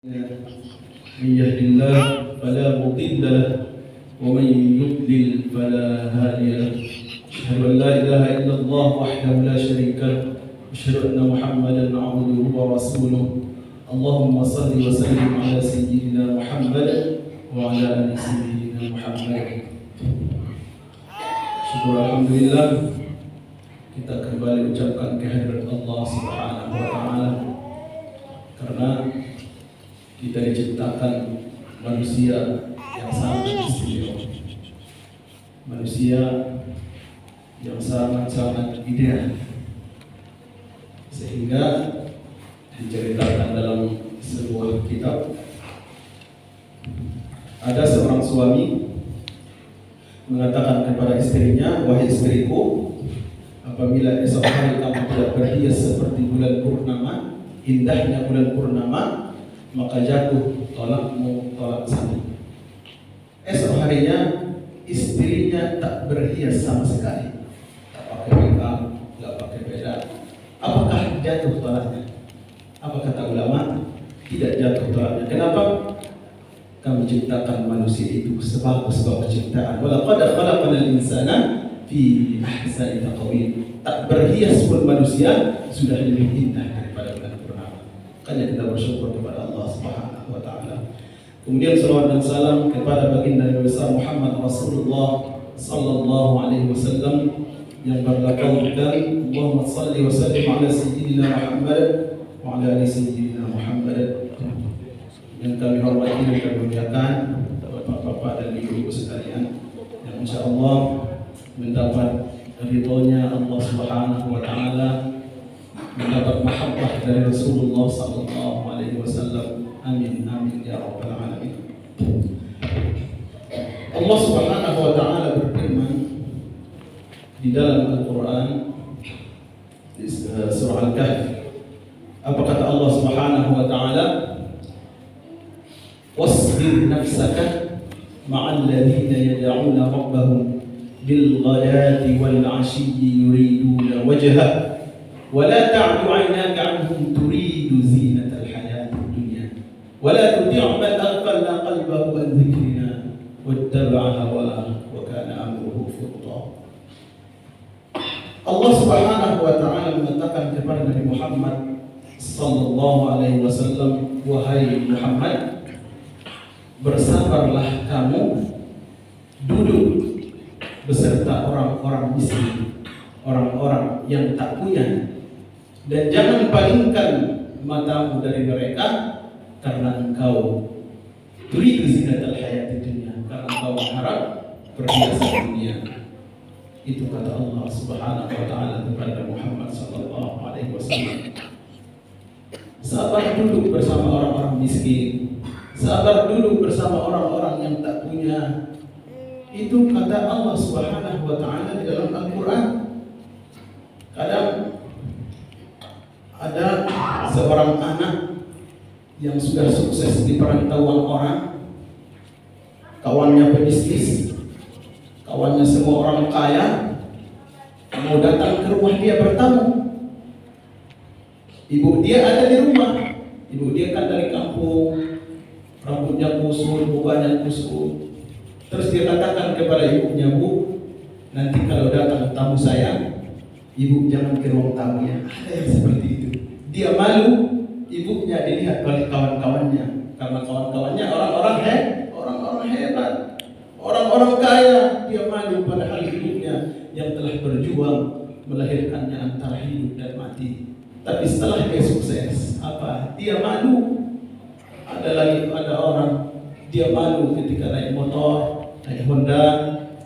من يهد الله فلا مضل له ومن يضلل فلا هادي له أشهد أن لا إله إلا الله وحده لا شريك له أشهد أن محمدا عبده ورسوله اللهم صل وسلم على سيدنا محمد وعلى آل سيدنا محمد. Syukur alhamdulillah kita kembali ucapkan kehadirat Allah Subhanahu wa taala karena kita diciptakan manusia yang sangat istimewa, manusia yang sangat ideal, sehingga diceritakan dalam sebuah kitab ada seorang suami mengatakan kepada istrinya, wahai istriku, apabila esok hari kamu tidak berhias seperti bulan purnama, indahnya bulan purnama, maka jatuh tolakmu tolak satu. Esok harinya istrinya tak berhias sama sekali, tak pakai makeup, tak pakai pedang. Apakah jatuh tolaknya? Apa kata ulama? Tidak jatuh tolaknya. Kenapa? Kami ciptakan manusia itu sebagus-bagus ciptaan. Walaqad khalaqnal insana fi ahsani taqwim. Tak berhias pun manusia sudah lebih indah daripada bulan purnama. Makanya kita bersyukur kepada Allah Subhanahu wa taala. Kemudian salawat dan salam kepada baginda Nabi besar Muhammad Rasulullah sallallahu alaihi wasallam yang berlafazkan Allahumma shalli wa sallim ala sayyidina Muhammad wa ala ali sayyidina Muhammad. Yang kami hormati dan kami muliakan bapak-bapak dan ibu-ibu sekalian yang insyaallah mendapat ridhonya Allah Subhanahu wa taala, mendapat mahabbah dari Rasulullah sallallahu alaihi wasallam. Amin amin ya rabbal alamin. Allah Subhanahu wa taala berfirman di dalam Al-Qur'an di surah Al-Kahf. Apa kata Allah Subhanahu wa taala? Wasbir nafsaka ma'al ladzina yad'una rabbahum bil ghadati wal 'ashiyyi yuriduna wajha ولا تعد عيناك عنهم تريد زينة الحياة الدنيا ولا تطع من أغفلنا قلبه عن ذكرنا واتبع هواه وكان أمره فرطا. Allah Subhanahu wa taala mengatakan kepada Nabi Muhammad sallallahu alaihi wasallam, wahai Muhammad, bersabarlah kamu duduk beserta orang-orang miskin, orang-orang yang tak punya. Dan jangan palingkan matamu dari mereka karena engkau turidu zinatal hayatid dunya, karena engkau berharap perhiasan dunia. Itu kata Allah Subhanahu wa taala kepada Muhammad sallallahu alaihi wasallam. Sabar duduk bersama orang-orang miskin, sabar duduk bersama orang-orang yang tak punya. Itu kata Allah Subhanahu wa taala di dalam Al-Qur'an. Kadang ada seorang anak yang sudah sukses di perantauan orang, kawannya pebisnis, kawannya semua orang kaya, mau datang ke rumah dia bertamu. Ibu dia ada di rumah, ibu dia kan dari kampung, rambutnya kusut, mukanya kusut. Terus dia katakan kepada ibunya, Bu, nanti kalau datang tamu saya, ibu jangan ke ruang tamunya. Ada yang seperti itu. Dia malu ibunya dilihat oleh kawan-kawannya, karena kawan-kawannya orang-orang hebat, orang-orang kaya. Dia malu padahal ibunya yang telah berjuang melahirkannya antara hidup dan mati. Tapi setelah dia sukses, apa? Dia malu. Ada orang dia malu ketika naik motor, naik Honda,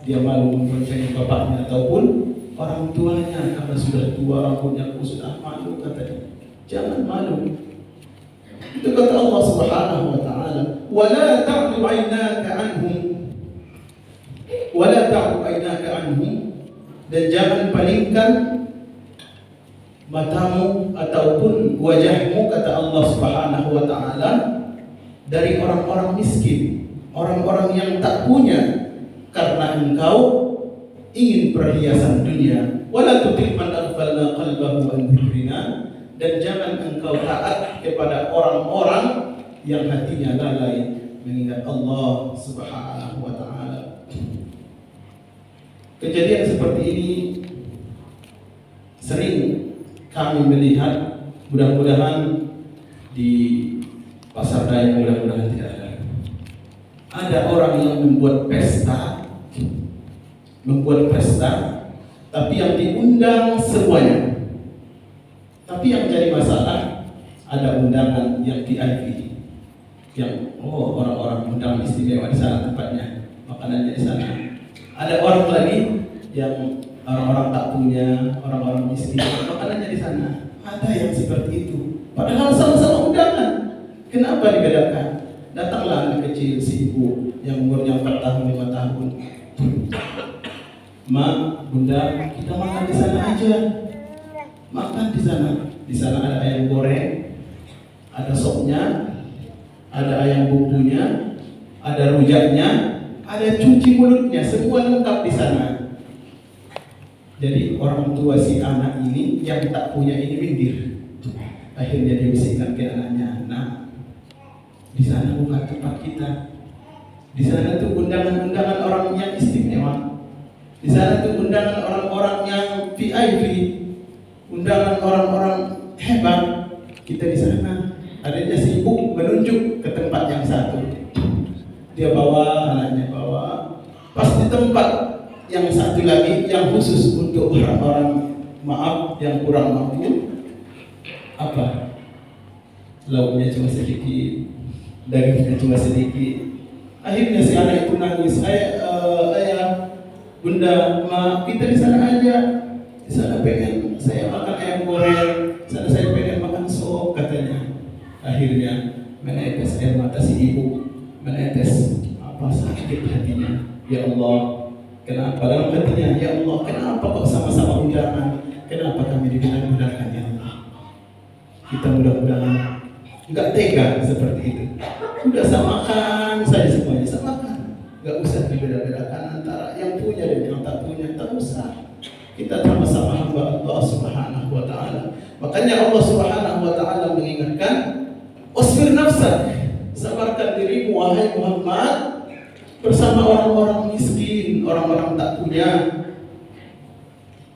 dia malu membonceng bapaknya ataupun orang tuanya karena sudah tua, rambutnya kusut. Malu katanya. Jangan malu. Itu kata Allah Subhanahu wa taala, "Wala ta'du 'ainaka 'anhum." Wala ta'du 'ainaka 'anhum, dan jangan palingkan matamu ataupun wajahmu, kata Allah Subhanahu wa taala, dari orang-orang miskin, orang-orang yang tak punya, karena engkau ingin perhiasan dunia. Wala tuti' man aghfalna qalbahu an dzikrina, dan jangan engkau taat kepada orang-orang yang hatinya lalai mengingat Allah Subhanahu wa taala. Kejadian seperti ini sering kami melihat, mudah-mudahan di pasar Dayak mudah-mudahan tidak ada. Ada orang yang membuat pesta, tapi yang diundang semuanya. Tapi yang jadi masalah, ada undangan yang VIP, yang orang-orang undang istimewa di sana tempatnya, makanannya di sana. Ada orang lagi yang orang-orang tak punya, orang-orang miskin, makanannya di sana. Ada yang seperti itu. Padahal sama-sama undangan. Kenapa dibedakan? Datanglah anak kecil si ibu yang umurnya 4 tahun, 5 tahun. Ma, bunda, kita makan di sana aja. Makan di sana. Di sana ada ayam goreng, ada sopnya, ada ayam bumbunya, ada rujaknya, ada cuci mulutnya, semua lengkap di sana. Jadi orang tua si anak ini yang tak punya ini minggir. Akhirnya dia bisikkan ke anaknya, "Nah, di sana bukan tempat kita. Di sana tuh undangan-undangan orang yang istimewa. Di sana tuh undangan orang-orang yang VIP, undangan orang-orang hebat. Kita di sana." Adanya sibuk menunjuk ke tempat yang satu. Dia bawa anaknya, pas di tempat yang satu lagi yang khusus untuk orang-orang yang kurang mampu. Apa? Lauknya cuma sedikit, dagingnya cuma sedikit. Akhirnya si anak itu nangis, ayah, bunda, ma, kita di sana aja. Di sana pengen saya makan ayam goreng, di sana saya pengen makan sop, katanya. Akhirnya menetes air mata si ibu, menetes, apa sakit hatinya. Ya Allah, kenapa dalam hatinya? Ya Allah, kenapa kok sama-sama undangan? Kenapa kami dibilang-bilangkan, ya Allah? Kita mudah-mudahan enggak tega seperti itu. Udah samakan saja semuanya, samakan. Enggak usah dibeda-bedakan antara yang punya dan yang tak punya, tak usah. Kita sama-sama hamba Allah Subhanahu wa taala. Makanya Allah Subhanahu wa taala mengingatkan, "Wasbir nafsak," sabarkan dirimu wahai Muhammad bersama orang-orang miskin, orang-orang tak punya.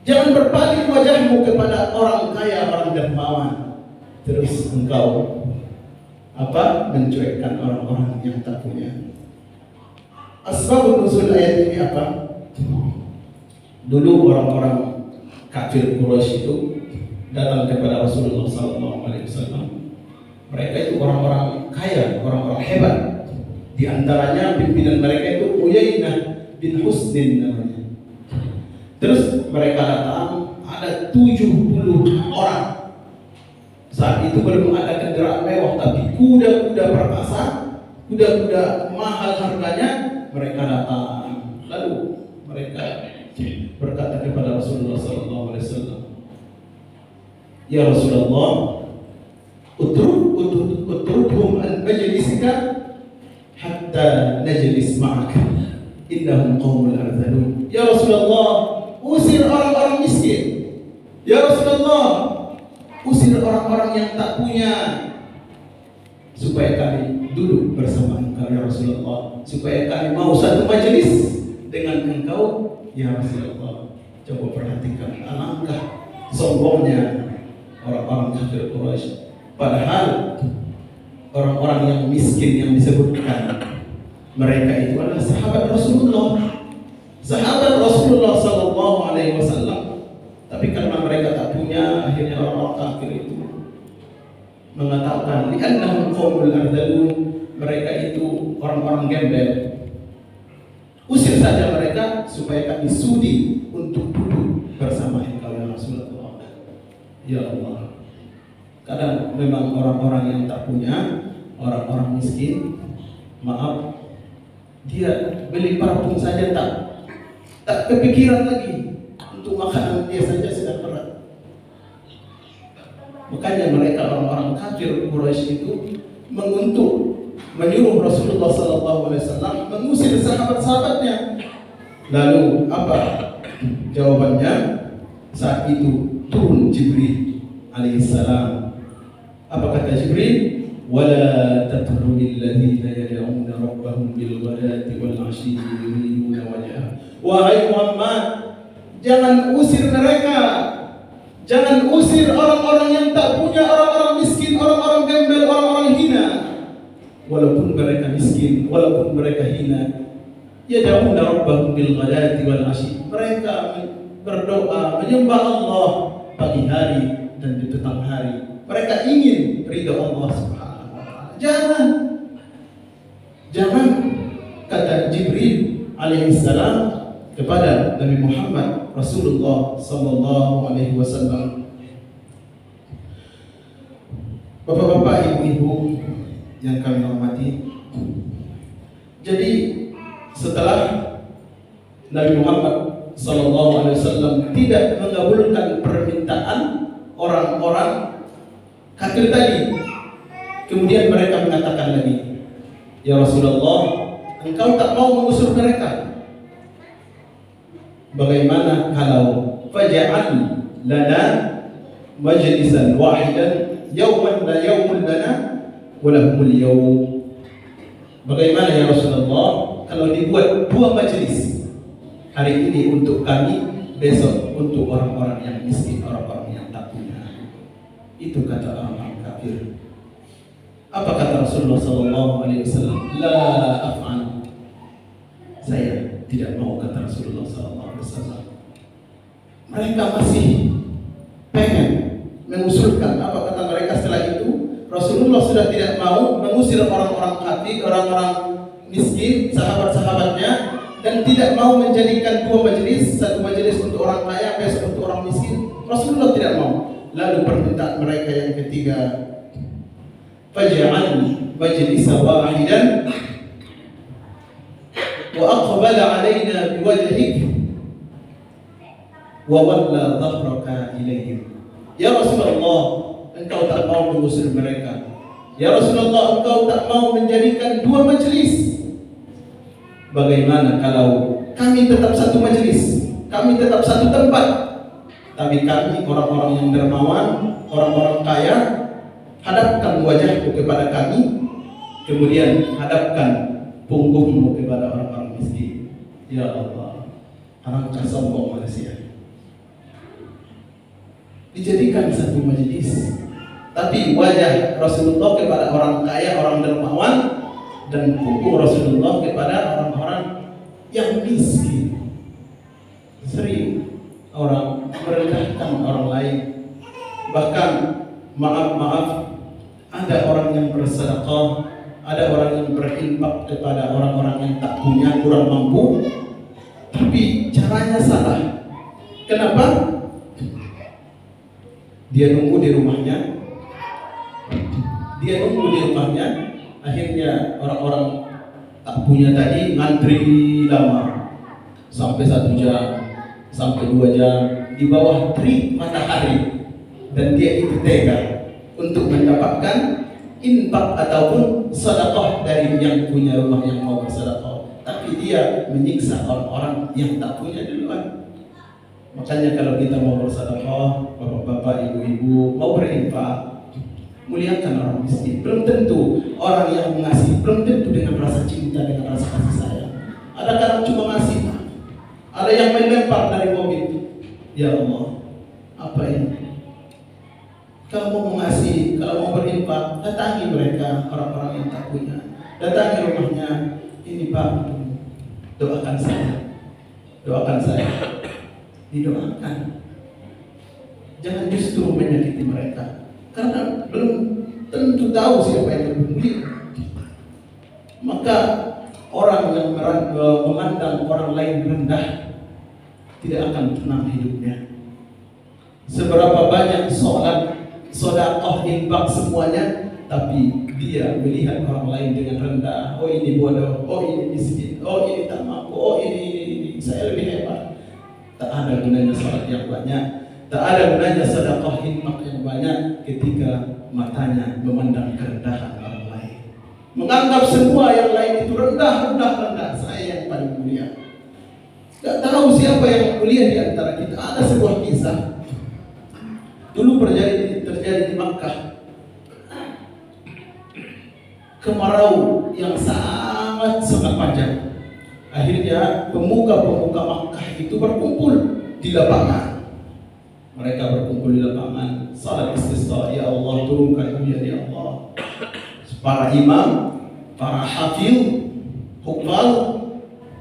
Jangan berpaling wajahmu kepada orang kaya, orang dermawan. Terus engkau mencuekkan orang-orang yang tak punya. Asbabun nuzul ayat ini apa? Dulu orang-orang kafir Quraisy itu datang kepada Rasulullah SAW. Mereka itu orang-orang kaya, orang-orang hebat. Di antaranya pimpinan mereka itu Uyainah bin Husnin namanya. Terus mereka datang, ada 70 orang. Saat itu belum ada kendaraan mewah, tapi kuda-kuda perkasa, kuda-kuda mahal harganya. Mereka datang, lalu mereka berkata kepada Rasulullah SAW, "Ya Rasulullah, utrudhum an majlisika hatta najlis ma'aka, innahum qaumul ardhalun." Ya Rasulullah, usir orang-orang miskin. Ya Rasulullah, usir orang-orang yang tak punya, supaya kami duduk bersama engkau ya Rasulullah, supaya kami mau satu majelis dengan engkau ya Rasulullah. Coba perhatikan alangkah sombongnya orang-orang kafir Quraisy. Padahal orang-orang yang miskin yang disebutkan, mereka itu adalah sahabat Rasulullah Sallallahu Alaihi Wasallam. Tapi karena mereka tak punya, akhirnya orang-orang kafir itu mengatakan, "Li'annahum qaumul ardhalun," mereka itu orang-orang gembel. Usir saja mereka supaya kami sudi untuk duduk bersama engkau ya Rasulullah. Ya Allah, kadang memang orang-orang yang tak punya, orang-orang miskin, maaf, dia beli parfum saja tak kepikiran lagi. Untuk makanan dia saja sudah berat. Makanya mereka orang-orang kafir Quraisy itu menyuruh Rasulullah SAW mengusir sahabat-sahabatnya. Lalu apa jawabannya? Saat itu turun Jibril alaihissalam. Apa kata Jibril? ولا تطرد الذين يدعون ربهم بالغداة والعشي يريدون وجهه. Wahai Muhammad, jangan usir mereka, jangan usir orang-orang yang tak punya, orang-orang miskin, orang-orang gembel, orang-orang hina. Walaupun mereka miskin, walaupun mereka hina, yad'una rabbahum bil ghadati wal 'ashi. Mereka berdoa menyembah Allah pagi hari dan di petang hari. Mereka ingin ridha Allah Subhanahu wa taala. Jangan kata Jibril alaihissalam kepada Nabi Muhammad Rasulullah sallallahu alaihi wasallam. Bapak-bapak, ibu-ibu yang kami hormati, jadi setelah Nabi Muhammad sallallahu alaihi wasallam tidak mengabulkan permintaan orang-orang kafir tadi, kemudian mereka mengatakan lagi, ya Rasulullah, engkau tak mau mengusir mereka. Bagaimana kalau faj'al lana majlisan wahidan yawman la yawmun lana wa lahumul yawm. Bagaimana ya Rasulullah kalau dibuat dua majelis, hari ini untuk kami, besok untuk orang-orang yang miskin, orang-orang yang tak punya. Itu kata orang kafir. Apa kata Rasulullah sallallahu alaihi wasallam? La af'al. Saya tidak mau, kata Rasulullah sallallahu alaihi wasallam. Mereka masih pengen mengusulkan. Apa kata mereka setelah itu? Rasulullah sudah tidak mau mengusir orang-orang kafir, orang-orang miskin, sahabat-sahabatnya, dan tidak mau menjadikan dua majelis, satu majelis untuk orang kaya, besok untuk orang miskin. Rasulullah tidak mau. Lalu permintaan mereka yang ketiga, faj'al majlisa wahidan wa aqbala alaina biwajhik wa walla dhahraka ilaihim. Ya Rasulullah, engkau tak mau mengusir mereka. Ya Rasulullah, engkau tak mau menjadikan dua majelis. Bagaimana kalau kami tetap satu majelis, kami tetap satu tempat, tapi kami orang-orang yang dermawan, orang-orang kaya, hadapkan wajahku kepada kami, kemudian hadapkan punggungmu kepada orang-orang miskin. Ya Allah, alangkah sombong manusia. Dijadikan satu majelis, tapi wajah Rasulullah kepada orang kaya, orang dermawan, dan punggung Rasulullah kepada orang-orang yang miskin. Sering orang merendahkan orang lain. Bahkan maaf, ada orang yang bersedekah, ada orang yang berinfak kepada orang-orang yang tak punya, kurang mampu, tapi caranya salah. Kenapa? Dia nunggu di rumahnya, akhirnya orang-orang tak punya tadi ngantri lama, sampai 1 jam, sampai 2 jam di bawah terik matahari, dan dia itu tega untuk mendapatkan infak ataupun sedekah dari yang punya rumah yang mau bersedekah, tapi dia menyiksa orang-orang yang tak punya duluan. Makanya kalau kita mau bersedekah, bapak-bapak, ibu-ibu, mau berinfak, muliakan orang miskin. Belum tentu orang yang mengasihi, belum tentu dengan rasa cinta, dengan rasa kasih sayang. Ada kadang cuma ngasih, ada yang melempar dari mobil. Ya Allah, apa ini? Kalau mau mengasihi, kalau mau berinfak, datangi mereka, orang-orang yang tak punya. Datangi rumahnya. Ini Pak, doakan saya. Didoakan. Jangan justru menyakiti mereka, karena belum tentu tahu siapa yang lebih mulia. Maka orang yang memandang orang lain rendah tidak akan tenang hidupnya. Seberapa banyak sholat, sedekah, infak semuanya, tapi dia melihat orang lain dengan rendah. Oh ini bodoh, oh ini miskin, oh ini tak mampu, oh ini saya lebih hebat. Tak ada gunanya sholat yang banyak, tak ada gunanya sedekah, infak yang banyak ketika matanya memandang kerendahan orang lain, menganggap semua yang lain itu rendah. Saya yang paling mulia. Tak tahu siapa yang mulia di antara kita. Ada sebuah kisah dulu terjadi di Makkah. kemarau yang sangat panjang. Akhirnya pemuka-pemuka Makkah itu berkumpul di lapangan. Mereka berkumpul di lapangan, salat istisqa, ya Allah turunkan hujan ya Allah. Para imam, para hafil, hukmal,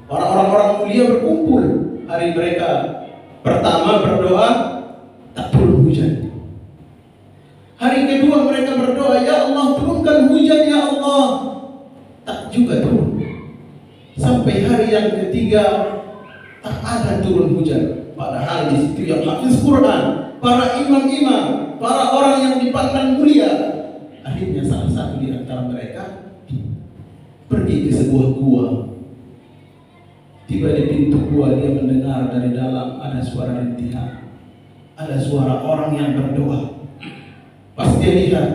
para orang-orang mulia berkumpul. Hari mereka pertama berdoa, tak turun hujan. Hari kedua mereka berdoa, ya Allah turunkan hujan ya Allah, tak juga turun. Sampai hari yang ketiga tak ada turun hujan. Padahal di situ yang hafiz Quran, para imam-imam, para orang yang dipandang mulia. Akhirnya salah satu di antara mereka pergi ke sebuah gua. Tiba di pintu gua, dia mendengar dari dalam ada suara rintihan, ada suara orang yang berdoa. Pas dia lihat,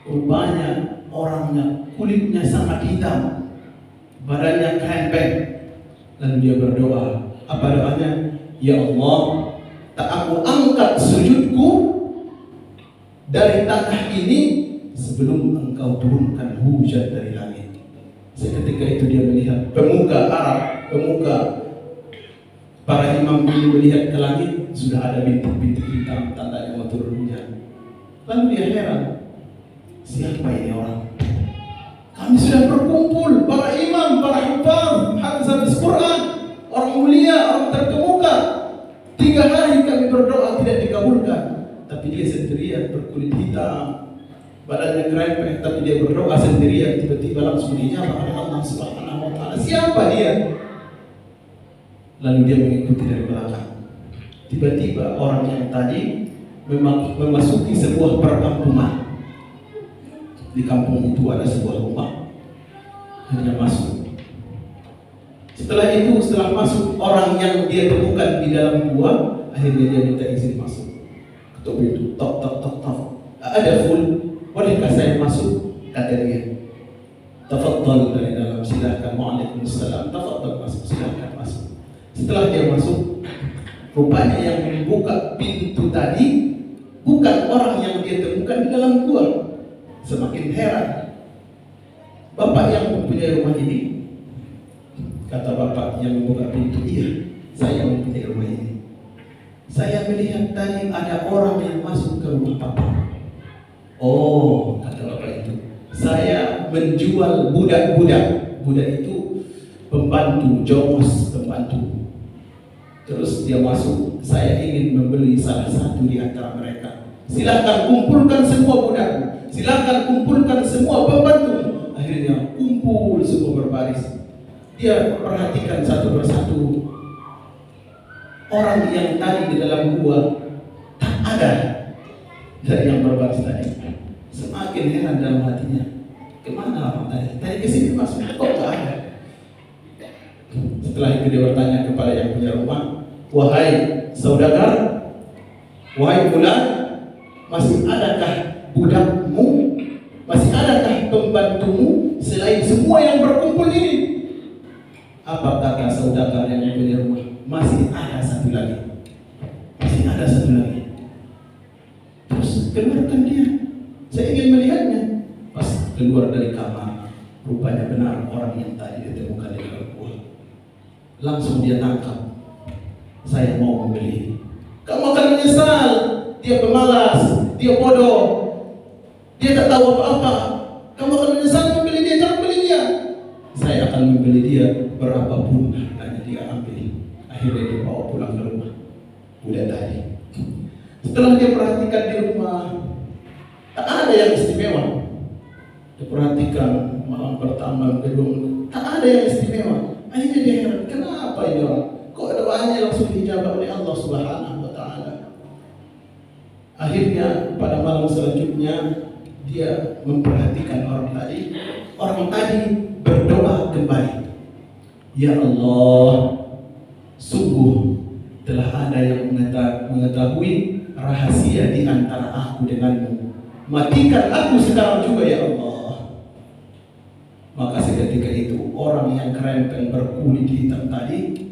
rupanya orangnya kulitnya sangat hitam, badannya krempeng. Lalu dia berdoa. Apa doanya? Ya Allah, tak aku angkat sujudku dari tanah ini sebelum engkau turunkan hujan dari langit. Seketika itu dia melihat pemuka Arab, pemuka para imam ini melihat ke langit, sudah ada bintik-bintik hitam, tandanya mau turun hujan. Lalu dia heran, siapa ini orang? Kami sudah berkumpul, para imam, para hafal, hafiz Quran, orang mulia, orang terkemuka. 3 hari kami berdoa tidak dikabulkan, tapi dia sendirian berkulit hitam, badannya krempeng, tapi dia berdoa sendirian. Tiba-tiba langsung dijawab oleh Allah Subhanahu wa Ta'ala. Siapa dia? Lalu dia mengikuti dari belakang. Tiba-tiba orang yang tadi memasuki sebuah perkampungan. Di kampung itu ada sebuah rumah, hanya masuk. Setelah itu, setelah masuk, orang yang dia temukan di dalam gua, akhirnya dia minta izin masuk. Ketuk pintu, tok tok tok tok. Ada full, bolehkah saya masuk? Kata dia. Tafadhal, dari dalam, silakan. Waalaikumsalam. Tafadhal masuk, silakan masuk. Setelah dia masuk, rupanya yang membuka pintu tadi bukan orang yang dia temukan di dalam gua. Semakin heran, bapak yang mempunyai rumah ini, kata bapak yang membuka pintu, iya, saya mempunyai rumah ini. Saya melihat tadi ada orang yang masuk ke rumah bapak. Oh, kata bapak itu, saya menjual budak-budak. Budak itu pembantu, jongos pembantu. Terus dia masuk, saya ingin membeli salah satu di antara mereka. Silakan kumpulkan semua budak. Silakan kumpulkan semua pembantu. Akhirnya kumpul semua berbaris. Dia perhatikan satu persatu. Orang yang tadi di dalam gua tak ada dari yang berbaris tadi. Semakin heran dalam hatinya. Kemana orang tadi? Tadi kesini masuk, kok tak ada? Setelah itu dia bertanya kepada yang punya rumah, wahai saudagar, wahai fulan, masih adakah budakmu? Masih adakah pembantumu selain semua yang berkumpul ini? Apa kata saudagar yang punya rumah? Masih ada satu lagi. Masih ada satu lagi. Terus keluarkan dia. Saya ingin melihatnya. Pas keluar dari kamar, rupanya benar orang yang tadi ditemukan di dalam gua. Langsung dia tangkap. Saya mau membeli. Kamu akan menyesal. Dia pemalas, dia bodoh, dia tak tahu apa-apa. Kamu akan menyesal membeli dia, jangan beli dia. Saya akan membeli dia berapapun harganya, dia ambil. Akhirnya dia bawa pulang ke rumah budak tadi. Setelah dia perhatikan di rumah, tak ada yang istimewa. Dia perhatikan malam pertama, kedua, tak ada yang istimewa. Akhirnya dia heran, kenapa ini orang? Kok doanya langsung dijawab oleh Allah Subhanahu wa Ta'ala? Akhirnya pada malam selanjutnya dia memperhatikan orang tadi. Orang tadi berdoa kembali. Ya Allah, sungguh telah ada yang mengetahui rahasia di antara aku denganmu. Matikan aku sekarang juga ya Allah. Maka seketika itu orang yang kerempeng berkulit hitam tadi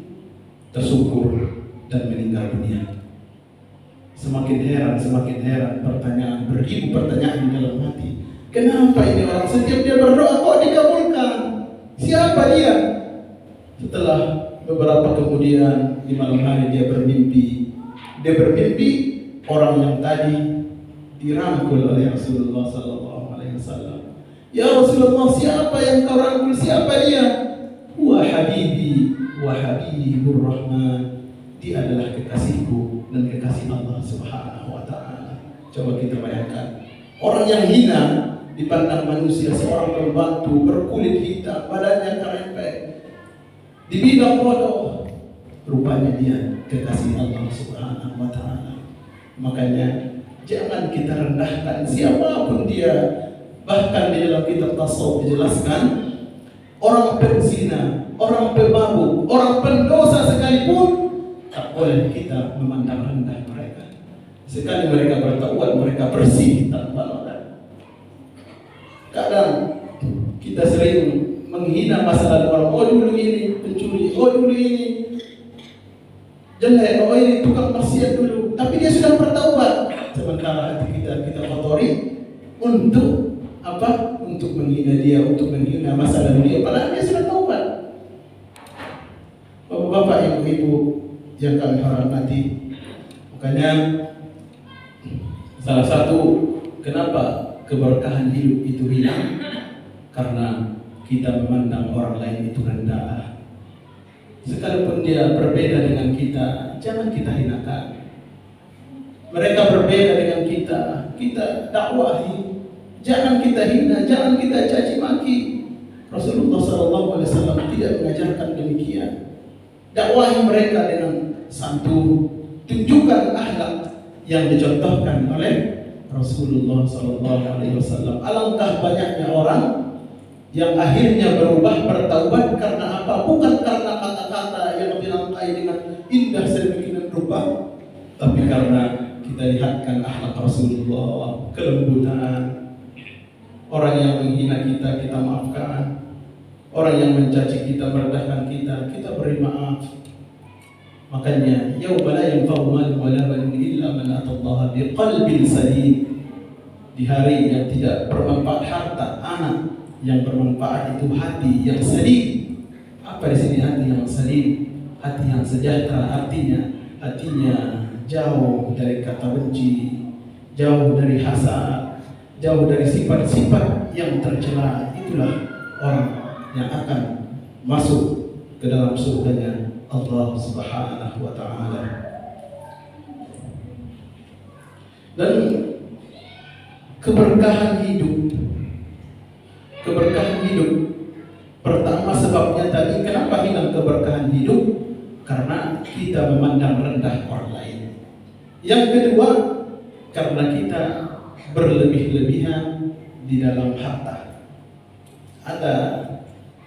tersungkur dan meninggal dunia. Semakin heran, pertanyaan, beribu pertanyaan di dalam hati. Kenapa ini orang setiap dia berdoa kok dikabulkan? Siapa dia? Setelah beberapa kemudian di malam hari dia bermimpi. Dia bermimpi orang yang tadi dirangkul oleh Rasulullah sallallahu alaihi wasallam. Ya Rasulullah, siapa yang kau rangkul? Siapa dia? Wa habibi wa habibur rahman. Dia adalah kekasihku dan kekasih Allah Subhanahu wa taala. Coba kita bayangkan, orang yang hina dipandang manusia, seorang pembantu berkulit hitam, badannya kerempet, dibilang bodoh, rupanya dia kekasih Allah Subhanahu wa taala. Makanya jangan kita rendahkan siapapun dia. Bahkan di dalam kitab tasawuf dijelaskan, orang penzina, orang pemabuk, orang pendosa sekalipun tak boleh kita memandang rendah mereka. Sekali mereka bertaubat, mereka bersih tanpa noda. Kadang kita sering menghina masa lalu orang. Oh dulu ini pencuri, oh dulu ini jelek, oh ini tukang maksiat dulu. Tapi dia sudah bertaubat. Sementara hati kita kotori untuk apa? Untuk menghina dia, untuk menghina masa lalu dia. Padahal dia sudah taubat. Bapak-bapak, ibu-ibu yang kami hormati, makanya salah satu kenapa keberkahan hidup itu hilang, karena kita memandang orang lain itu rendah. Sekalipun dia berbeda dengan kita, jangan kita hinakan. Mereka berbeda dengan kita dakwahi. Jangan kita hina, jangan kita caci maki. Rasulullah SAW tidak mengajarkan demikian. Dakwahi mereka dengan santun, tunjukkan akhlak yang dicontohkan oleh Rasulullah SAW. Alangkah banyaknya orang yang akhirnya berubah, bertaubat karena apa? Bukan karena kata-kata yang dirangkai dengan indah sedemikian rupa, tapi karena kita lihatkan akhlak Rasulullah, kelembutan. Orang yang menghina kita, kita maafkan. Orang yang mencaci kita, merendahkan kita beri maaf. Makanya yauma la yanfa'u malun wala banun illa man atallaha biqalbin salim. Di hari yang tidak bermanfaat harta, anak, yang bermanfaat itu hati yang salim. Apa di sini hati yang salim? Hati yang sejahtera, artinya hatinya jauh dari kata benci, jauh dari hasad, jauh dari sifat-sifat yang tercela. Itulah orang yang akan masuk ke dalam surganya Allah Subhanahu wa taala. Dan keberkahan hidup pertama sebabnya tadi, kenapa hilang keberkahan hidup? Karena kita memandang rendah orang lain. Yang kedua, karena kita berlebih-lebihan di dalam harta. Ada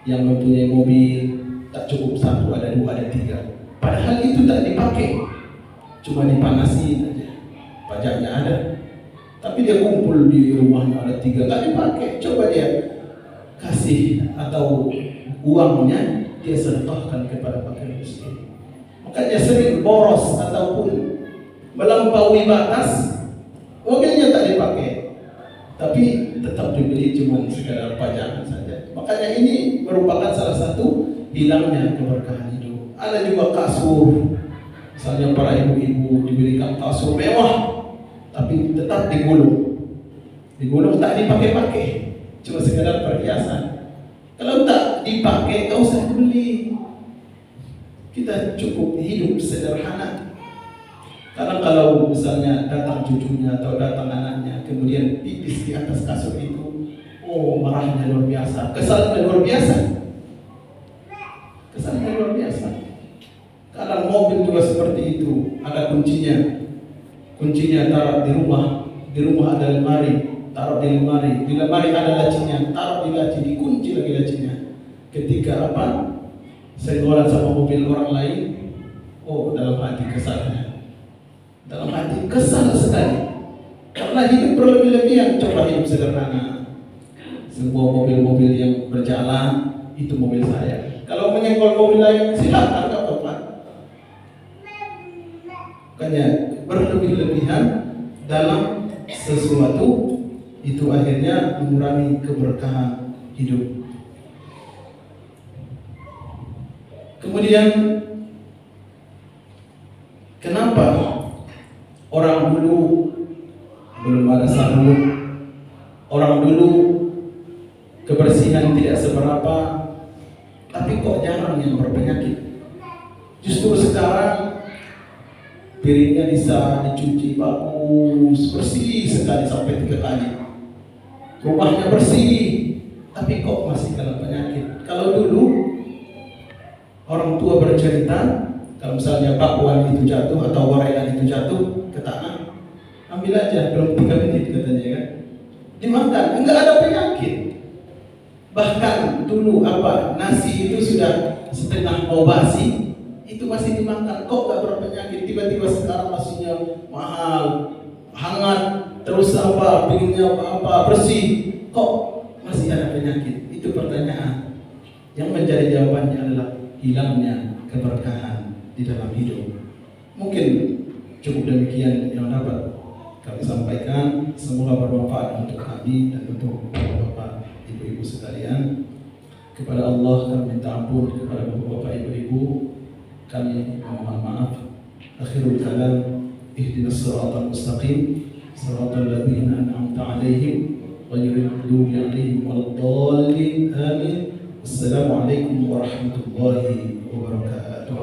yang mempunyai mobil tak cukup satu, ada dua, ada tiga. Padahal itu tak dipakai, cuma dipanasin aja. Pajaknya ada, tapi dia kumpul di rumahnya ada tiga, tak dipakai. Coba dia kasih atau uangnya dia sedekahkan kepada fakir miskin. Makanya sering boros ataupun melampaui batas, mobilnya tak dipakai, tapi tetap dibeli cuma sekadar pajangan saja. Makanya ini merupakan salah satu hilangnya keberkahan hidup. Ada juga kasur, misalnya para ibu-ibu diberikan kasur mewah, tapi tetap digulung tak dipakai-pakai, cuma sekadar perhiasan. Kalau tak dipakai, tak usah dibeli. Kita cukup hidup sederhana. Karena kalau misalnya datang cucunya atau datang anaknya, kemudian pipis di atas kasur itu, oh marahnya luar biasa, kesalnya luar biasa. Kesannya luar biasa. Kadang mobil juga seperti itu, ada kuncinya. Kuncinya taruh di rumah ada lemari, taruh di lemari ada lacinya, taruh di laci, dikunci lagi lacinya. Ketika apa? Senggolan sama mobil orang lain, oh dalam hati kesalnya. Dalam hati kesal sekali. Karena hidup berlebih-lebihan. Coba hidup sederhana. Sebuah mobil-mobil yang berjalan, itu mobil saya. Kalau menyenggol mobil lain, silakan, enggak apa-apa. Makanya berlebih-lebihan dalam sesuatu Itu akhirnya mengurangi keberkahan hidup. Kemudian kenapa orang dulu belum ada sabun, orang dulu kebersihan tidak seberapa, tapi kok jarang yang berpenyakit? Justru sekarang piringnya bisa dicuci bagus, bersih sekali sampai 3 kali. Rumahnya bersih, tapi kok masih kena penyakit. Kalau dulu orang tua bercerita, kalau misalnya bakwan itu jatuh atau gorengan itu jatuh ke tanah, ambil aja, belum 3 menit katanya kan, dimakan, enggak ada penyakit. Bahkan dulu nasi itu sudah setengah mau basi, itu masih dimakan, kok gak berpenyakit. Tiba-tiba sekarang nasinya mahal, hangat, terus piringnya bersih, kok masih ada penyakit? Itu pertanyaan yang menjadi jawabannya adalah hilangnya keberkahan di dalam hidup. Mungkin cukup demikian yang dapat kami sampaikan. Semoga bermanfaat untuk kami dan untuk bapak ibu-ibu sekalian. Kepada Allah kami minta ampun, kepada bapak ibu-ibu kami mohon maaf. Akhirul kalam, ihdinas siratal mustaqim, siratal ladzina an'amta 'alaihim ghairil maghdubi 'alaihim waladdallin. Amin. Assalamualaikum warahmatullahi wabarakatuh.